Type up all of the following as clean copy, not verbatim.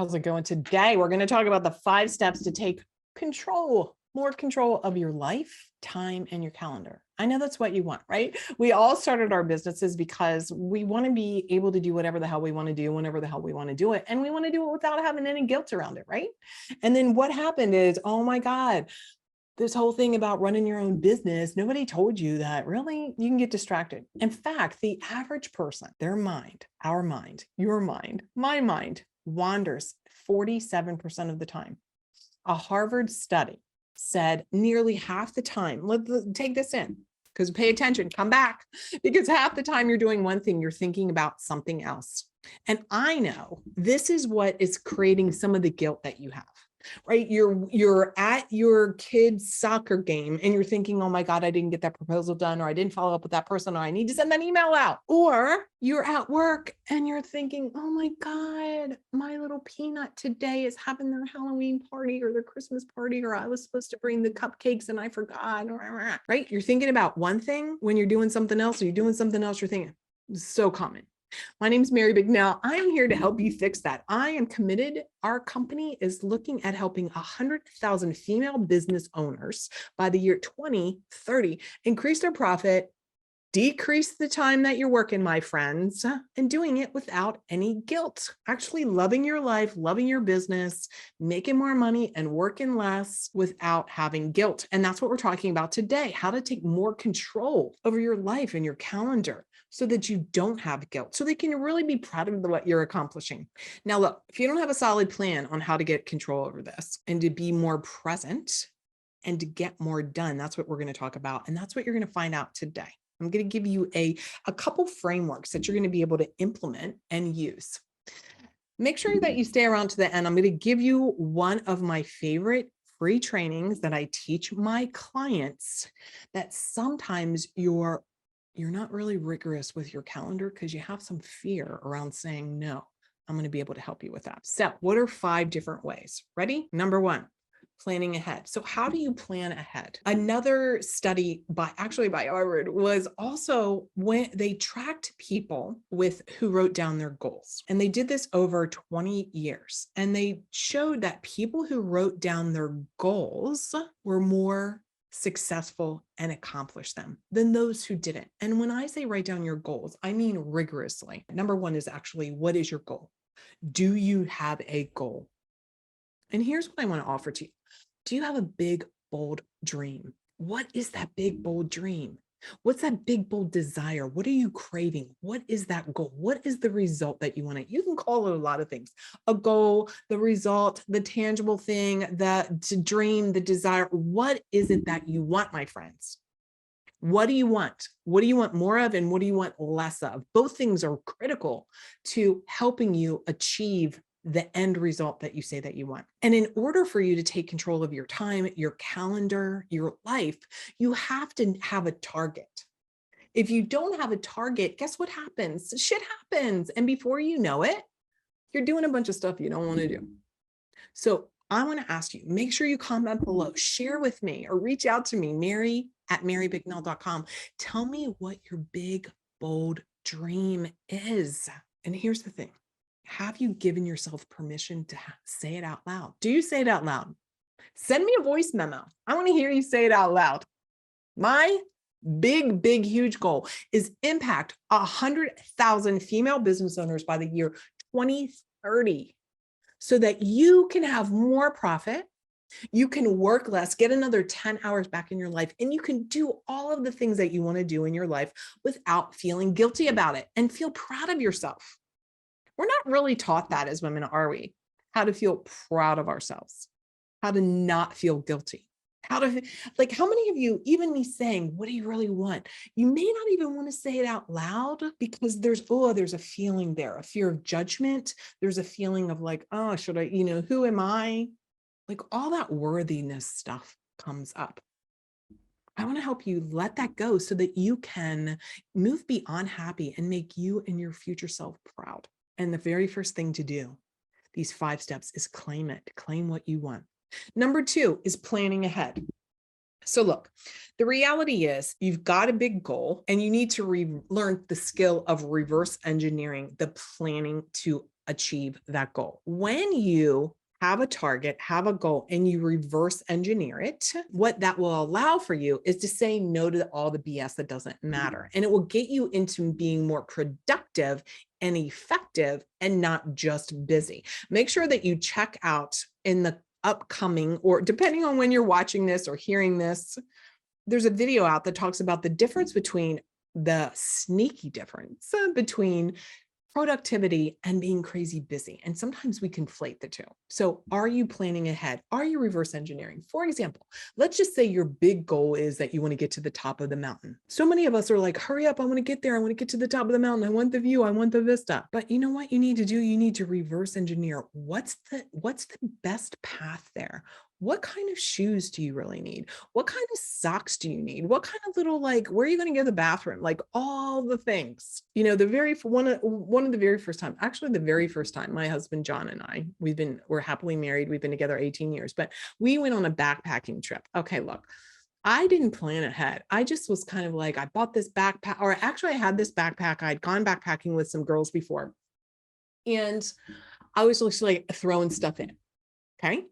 How's it going today? We're going to talk about the 5 steps to take more control of your life, time, and your calendar. I know that's what you want, right? We all started our businesses because we want to be able to do whatever the hell we want to do, whenever the hell we want to do it. And we want to do it without having any guilt around it, right? And then what happened is, oh my God, this whole thing about running your own business, nobody told you that really you can get distracted. In fact, the average person, their mind, our mind, your mind, my mind wanders 47% of the time. A Harvard study said nearly half the time, let's take this in, because pay attention, come back, because half the time you're doing one thing, you're thinking about something else. And I know this is what is creating some of the guilt that you have. Right? You're at your kid's soccer game and you're thinking, oh my God, I didn't get that proposal done, or I didn't follow up with that person, or I need to send that email out. Or you're at work and you're thinking, oh my God, my little peanut today is having their Halloween party or their Christmas party, or I was supposed to bring the cupcakes and I forgot, right? You're thinking about one thing when you're doing something else, or you're doing something else, you're thinking. It's so common. My name is Mary Bicknell. I'm here to help you fix that. I am committed. Our company is looking at helping 100,000 female business owners by the year 2030 increase their profit, decrease the time that you're working, my friends, and doing it without any guilt. Actually loving your life, loving your business, making more money and working less without having guilt. And that's what we're talking about today, how to take more control over your life and your calendar so that you don't have guilt, so they can really be proud of what you're accomplishing. Now, look, if you don't have a solid plan on how to get control over this and to be more present and to get more done, that's what we're going to talk about. And that's what you're going to find out today. I'm going to give you a couple frameworks that you're going to be able to implement and use. Make sure that you stay around to the end. I'm going to give you one of my favorite free trainings that I teach my clients, that sometimes you're not really rigorous with your calendar because you have some fear around saying no. I'm going to be able to help you with that. So what are 5 different ways? Ready? Number 1. Planning ahead. So how do you plan ahead? Another study by Harvard was also when they tracked people who wrote down their goals. And they did this over 20 years. And they showed that people who wrote down their goals were more successful and accomplished them than those who didn't. And when I say write down your goals, I mean rigorously. Number 1 is actually, what is your goal? Do you have a goal? And here's what I want to offer to you. Do you have a big, bold dream? What is that big, bold dream? What's that big, bold desire? What are you craving? What is that goal? What is the result that you want? You can call it a lot of things. A goal, the result, the tangible thing, the dream, the desire. What is it that you want, my friends? What do you want? What do you want more of? And what do you want less of? Both things are critical to helping you achieve the end result that you say that you want. And in order for you to take control of your time, your calendar, your life, you have to have a target. If you don't have a target, guess what happens? Shit happens. And before you know it, you're doing a bunch of stuff you don't want to do. So I want to ask you, make sure you comment below, share with me, or reach out to me, Mary@MaryBicknell.com. Tell me what your big, bold dream is. And here's the thing. Have you given yourself permission to say it out loud? Do you say it out loud? Send me a voice memo. I want to hear you say it out loud. My big, big, huge goal is impact 100,000 female business owners by the year 2030 so that you can have more profit. You can work less, get another 10 hours back in your life, and you can do all of the things that you want to do in your life without feeling guilty about it and feel proud of yourself. We're not really taught that as women, are we? How to feel proud of ourselves, how to not feel guilty, how many of you, even me saying, what do you really want? You may not even want to say it out loud because there's a feeling there, a fear of judgment. There's a feeling of like, oh, should I, who am I? Like all that worthiness stuff comes up. I want to help you let that go so that you can move beyond happy and make you and your future self proud. And the very first thing to do, these 5 steps, is claim it. Claim what you want. Number 2 is planning ahead. So look, the reality is you've got a big goal and you need to learn the skill of reverse engineering the planning to achieve that goal. When you have a target, have a goal, and you reverse engineer it, what that will allow for you is to say no to all the BS that doesn't matter. And it will get you into being more productive and effective and not just busy. Make sure that you check out in the upcoming, or depending on when you're watching this or hearing this, there's a video out that talks about the difference between the sneaky difference between productivity and being crazy busy. And sometimes we conflate the two. So are you planning ahead? Are you reverse engineering? For example, let's just say your big goal is that you want to get to the top of the mountain. So many of us are like, hurry up, I want to get there. I want to get to the top of the mountain. I want the view. I want the vista. But you know what you need to do? You need to reverse engineer. What's the best path there? What kind of shoes do you really need? What kind of socks do you need? What kind of little, like, where are you going to go to the bathroom? Like all the things, you know, the very first time my husband, John, and I, we're happily married. We've been together 18 years, but we went on a backpacking trip. Okay, look, I didn't plan ahead. I just was kind of like, I bought this backpack, or actually I had this backpack. I'd gone backpacking with some girls before, and I was just like throwing stuff in. Okay.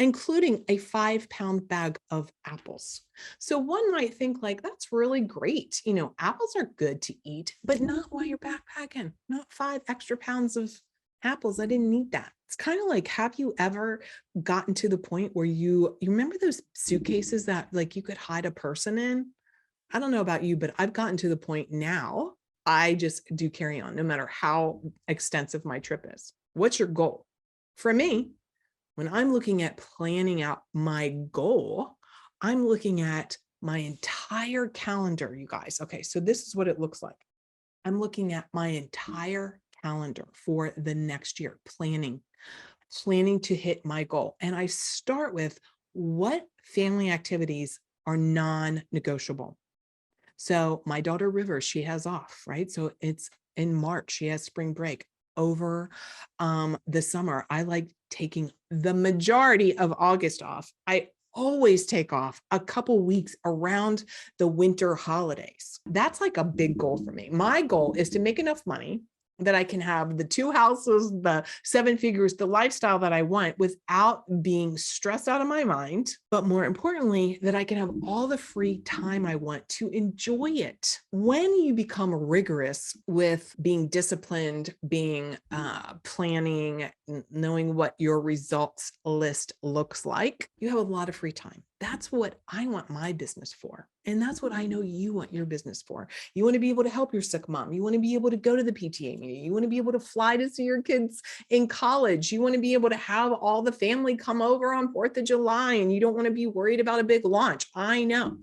Including a 5-pound bag of apples. So one might think like, that's really great. You know, apples are good to eat, but not while you're backpacking, not 5 extra pounds of apples. I didn't need that. It's kind of like, have you ever gotten to the point where you remember those suitcases that like you could hide a person in? I don't know about you, but I've gotten to the point now, I just do carry on no matter how extensive my trip is. What's your goal? For me, when I'm looking at planning out my goal, I'm looking at my entire calendar, you guys. Okay, so this is what it looks like. I'm looking at my entire calendar for the next year, planning to hit my goal. And I start with what family activities are non-negotiable. So my daughter River, she has off, right? So it's in March, she has spring break. Over the summer, I like taking the majority of August off. I always take off a couple weeks around the winter holidays. That's like a big goal for me. My goal is to make enough money that I can have the 2 houses, the 7 figures, the lifestyle that I want without being stressed out of my mind. But more importantly, that I can have all the free time I want to enjoy it. When you become rigorous with being disciplined, being planning, knowing what your results list looks like, you have a lot of free time. That's what I want my business for. And that's what I know you want your business for. You want to be able to help your sick mom. You want to be able to go to the PTA meeting. You want to be able to fly to see your kids in college. You want to be able to have all the family come over on 4th of July, and you don't want to be worried about a big launch. I know.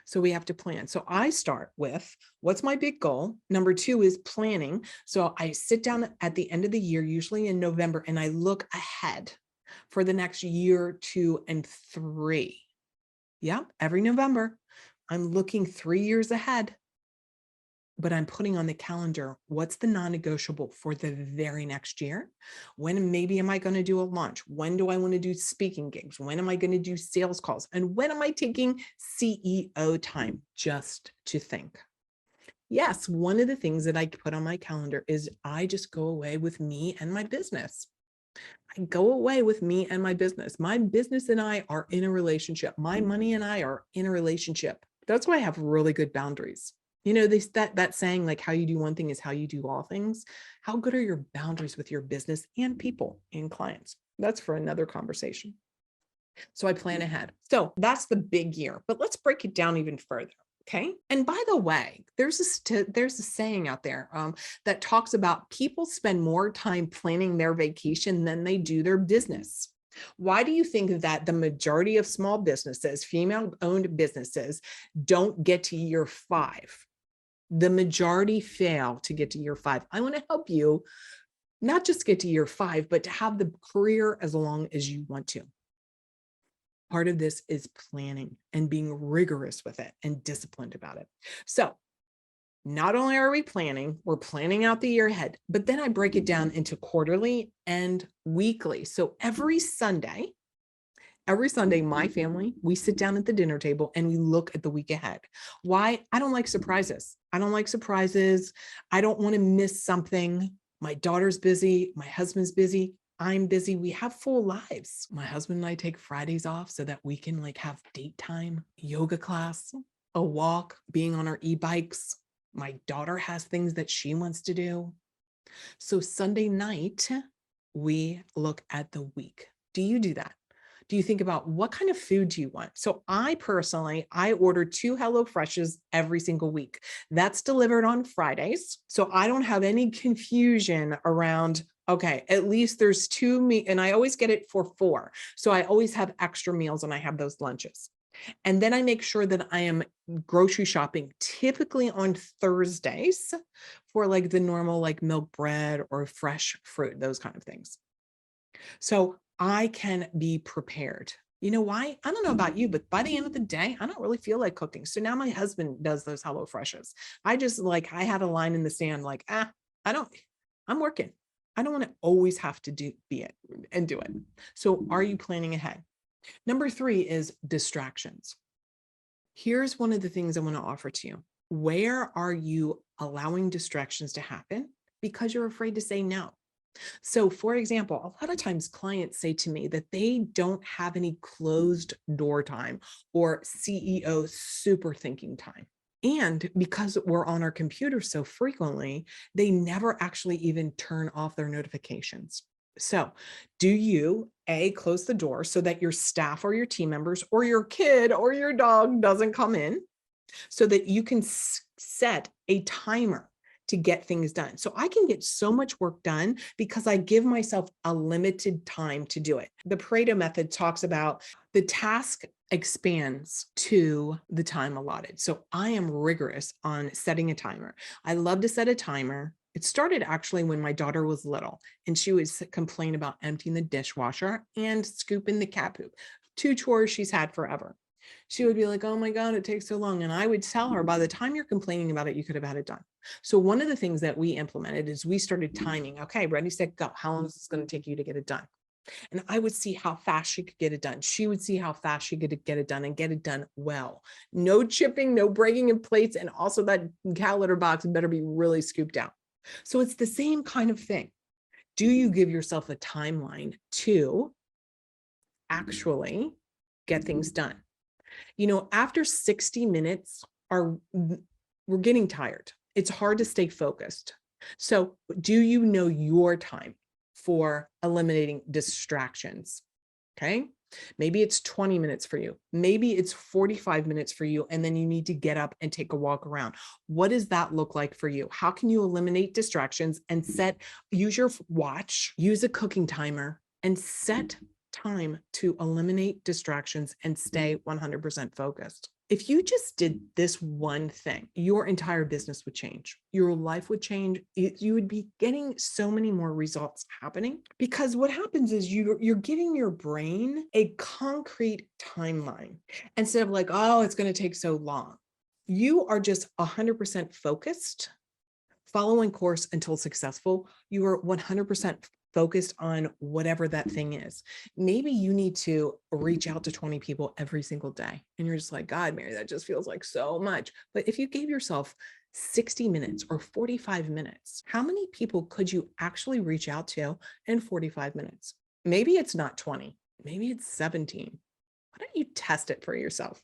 So we have to plan. So I start with, what's my big goal? Number 2 is planning. So I sit down at the end of the year, usually in November, and I look ahead for the next year, 2, and 3. Yeah, every November, I'm looking 3 years ahead, but I'm putting on the calendar, what's the non-negotiable for the very next year? When maybe am I going to do a launch? When do I want to do speaking gigs? When am I going to do sales calls? And when am I taking CEO time? Just to think. Yes, one of the things that I put on my calendar is I just go away with me and my business. I go away with me and my business. My business and I are in a relationship. My money and I are in a relationship. That's why I have really good boundaries. You know, that saying, like, how you do one thing is how you do all things. How good are your boundaries with your business and people and clients? That's for another conversation. So I plan ahead. So that's the big year, but let's break it down even further. Okay. And by the way, there's a saying out there that talks about people spend more time planning their vacation than they do their business. Why do you think that the majority of small businesses, female-owned businesses, don't get to year 5? The majority fail to get to year 5. I want to help you not just get to year 5, but to have the career as long as you want to. Part of this is planning and being rigorous with it and disciplined about it. So not only are we planning, we're planning out the year ahead, but then I break it down into quarterly and weekly. So every Sunday, my family, we sit down at the dinner table and we look at the week ahead. Why? I don't like surprises. I don't want to miss something. My daughter's busy. My husband's busy. I'm busy. We have full lives. My husband and I take Fridays off so that we can like have date time, yoga class, a walk, being on our e-bikes. My daughter has things that she wants to do. So Sunday night, we look at the week. Do you do that? Do you think about what kind of food do you want? So I personally, I order 2 HelloFreshes every single week. That's delivered on Fridays. So I don't have any confusion around, okay, at least there's 2 meat, and I always get it for 4. So I always have extra meals and I have those lunches. And then I make sure that I am grocery shopping typically on Thursdays for like the normal, like milk bread or fresh fruit, those kind of things. So I can be prepared. You know why? I don't know about you, but by the end of the day, I don't really feel like cooking. So now my husband does those HelloFreshes. I just like, I had a line in the sand, like, I'm working. I don't want to always have to do it. So are you planning ahead? Number 3 is distractions. Here's one of the things I want to offer to you. Where are you allowing distractions to happen because you're afraid to say no? So for example, a lot of times clients say to me that they don't have any closed door time or CEO super thinking time. And because we're on our computers so frequently, they never actually even turn off their notifications. So do you, A, close the door so that your staff or your team members or your kid or your dog doesn't come in, so that you can set a timer to get things done. So I can get so much work done because I give myself a limited time to do it. The Pareto method talks about the task expands to the time allotted. So I am rigorous on setting a timer. I love to set a timer. It started actually when my daughter was little and she would complain about emptying the dishwasher and scooping the cat poop, 2 chores she's had forever. She would be like, oh my God, it takes so long. And I would tell her, by the time you're complaining about it, you could have had it done. So one of the things that we implemented is we started timing. Okay, ready, set, go. How long is this going to take you to get it done? And I would see how fast she could get it done. She would see how fast she could get it done and get it done well. No chipping, no breaking of plates. And also that cat litter box better be really scooped out. So it's the same kind of thing. Do you give yourself a timeline to actually get things done? You know, after 60 minutes, we're getting tired. It's hard to stay focused. So do you know your time for eliminating distractions? Okay. Maybe it's 20 minutes for you. Maybe it's 45 minutes for you. And then you need to get up and take a walk around. What does that look like for you? How can you eliminate distractions and use your watch, use a cooking timer, and set time to eliminate distractions and stay 100% focused? If you just did this one thing, your entire business would change. Your life would change. You would be getting so many more results happening, because what happens is you're giving your brain a concrete timeline instead of like, oh, it's going to take so long. You are just 100% focused, following course until successful. You are 100% focused on whatever that thing is. Maybe you need to reach out to 20 people every single day. And you're just like, God, Mary, that just feels like so much. But if you gave yourself 60 minutes or 45 minutes, how many people could you actually reach out to in 45 minutes? Maybe it's not 20, maybe it's 17. Why don't you test it for yourself?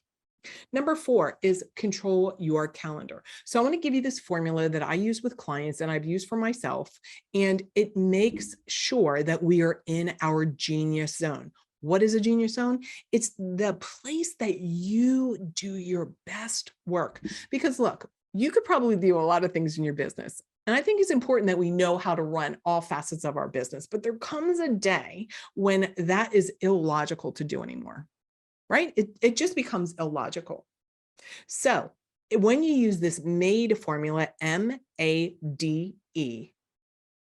Number 4 is control your calendar. So I want to give you this formula that I use with clients and I've used for myself, and it makes sure that we are in our genius zone. What is a genius zone? It's the place that you do your best work. Because look, you could probably do a lot of things in your business. And I think it's important that we know how to run all facets of our business, but there comes a day when that is illogical to do anymore. Right? It just becomes illogical. So when you use this MADE formula, MADE,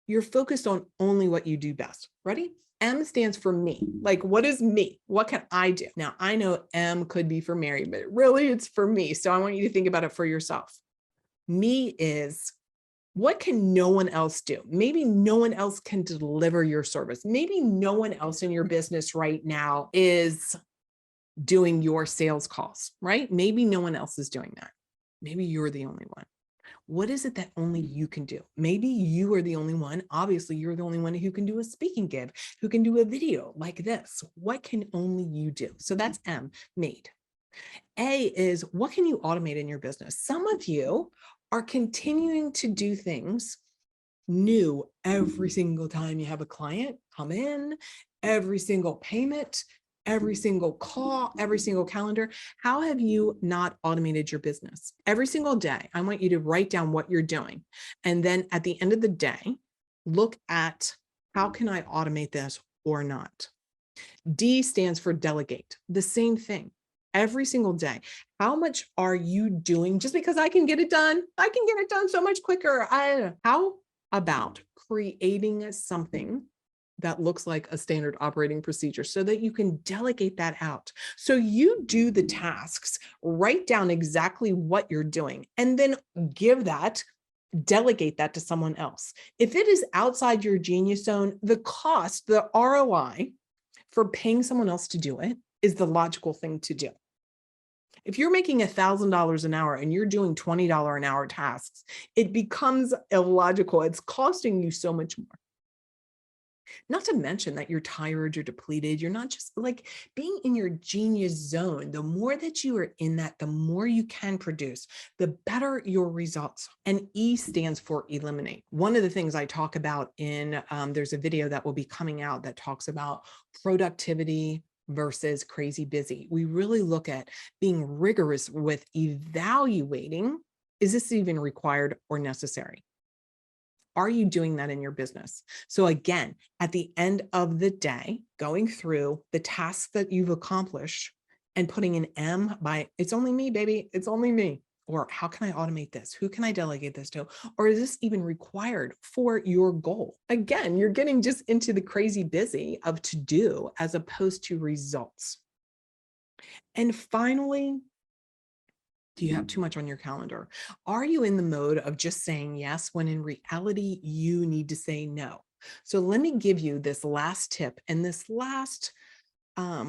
you're focused on only what you do best. Ready? M stands for me. Like, what is me? What can I do? Now, I know M could be for Mary, but really it's for me. So I want you to think about it for yourself. Me is, what can no one else do? Maybe no one else can deliver your service. Maybe no one else in your business right now is doing your sales calls, right? Maybe no one else is doing that. Maybe you're the only one. What is it that only you can do? Maybe you are the only one. Obviously, you're the only one who can do a speaking gig, who can do a video like this. What can only you do? So that's M, made. A is, what can you automate in your business? Some of you are continuing to do things new every single time you have a client come in, every single payment, every single call, every single calendar. How have you not automated your business? Every single day, I want you to write down what you're doing. And then at the end of the day, look at how can I automate this or not? D stands for delegate. The same thing. Every single day. How much are you doing? Just because I can get it done, I can get it done so much quicker. How about creating something that looks like a standard operating procedure so that you can delegate that out? So you do the tasks, write down exactly what you're doing, and then delegate that to someone else. If it is outside your genius zone, the cost, the ROI for paying someone else to do it is the logical thing to do. If you're making $1,000 an hour and you're doing $20 an hour tasks, it becomes illogical. It's costing you so much more. Not to mention that you're tired, you're depleted, you're not just like being in your genius zone. The more that you are in that, the more you can produce, the better your results. And E stands for eliminate. One of the things I talk about there's a video that will be coming out that talks about productivity versus crazy busy. We really look at being rigorous with evaluating, is this even required or necessary? Are you doing that in your business? So again, at the end of the day, going through the tasks that you've accomplished and putting an M by, it's only me, baby, it's only me. Or how can I automate this? Who can I delegate this to? Or is this even required for your goal? Again, you're getting just into the crazy busy of to do as opposed to results. And finally, do you have too much on your calendar? Are you in the mode of just saying yes when in reality you need to say no? So let me give you this last tip and this last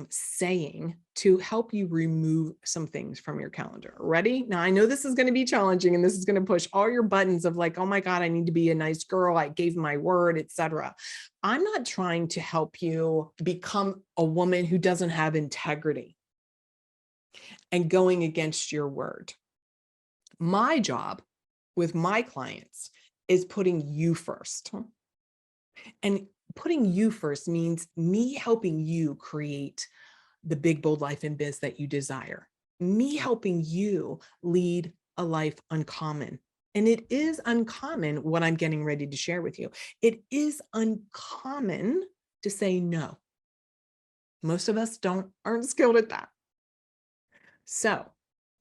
saying to help you remove some things from your calendar. Ready? Now, I know this is going to be challenging and this is going to push all your buttons of like, oh my God, I need to be a nice girl. I gave my word, etc. I'm not trying to help you become a woman who doesn't have integrity and going against your word. My job with my clients is putting you first. And putting you first means me helping you create the big, bold life and biz that you desire. Me helping you lead a life uncommon. And it is uncommon what I'm getting ready to share with you. It is uncommon to say no. Most of us aren't skilled at that. So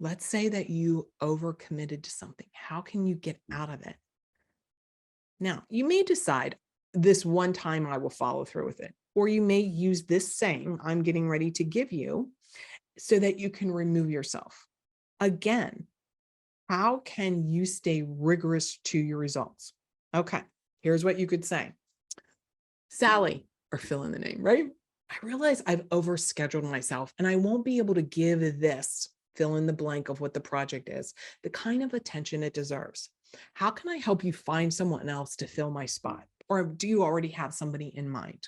let's say that you overcommitted to something. How can you get out of it? Now, you may decide this one time I will follow through with it, or you may use this saying I'm getting ready to give you so that you can remove yourself. Again, how can you stay rigorous to your results? Okay, here's what you could say. Sally, or fill in the name, right? I realize I've overscheduled myself and I won't be able to give this, fill in the blank of what the project is, the kind of attention it deserves. How can I help you find someone else to fill my spot? Or do you already have somebody in mind?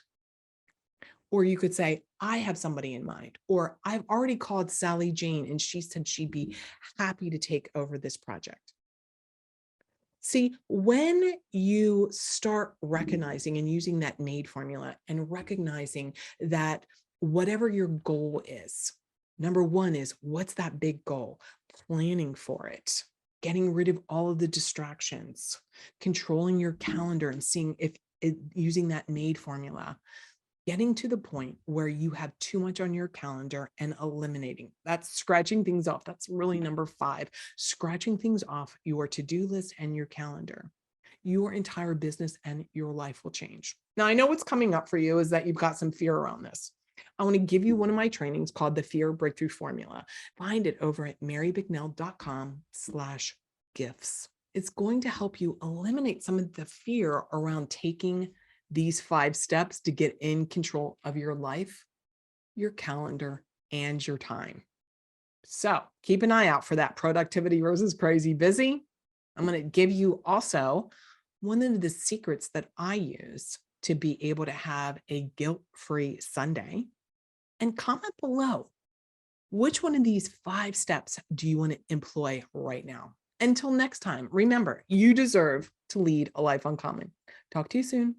Or you could say, I have somebody in mind, or I've already called Sally Jane and she said she'd be happy to take over this project. See, when you start recognizing and using that MADE formula and recognizing that whatever your goal is, number one is, what's that big goal? Planning for it, getting rid of all of the distractions, controlling your calendar and seeing if using that MADE formula, getting to the point where you have too much on your calendar and eliminating. That's scratching things off. That's really number 5, scratching things off your to-do list and your calendar. Your entire business and your life will change. Now, I know what's coming up for you is that you've got some fear around this. I want to give you one of my trainings called the Fear Breakthrough Formula. Find it over at marybicknell.com/gifts. It's going to help you eliminate some of the fear around taking these 5 steps to get in control of your life, your calendar, and your time. So keep an eye out for that productivity versus crazy busy. I'm going to give you also one of the secrets that I use to be able to have a guilt-free Sunday. And comment below, which one of these 5 steps do you want to employ right now? Until next time, remember, you deserve to lead a life uncommon. Talk to you soon.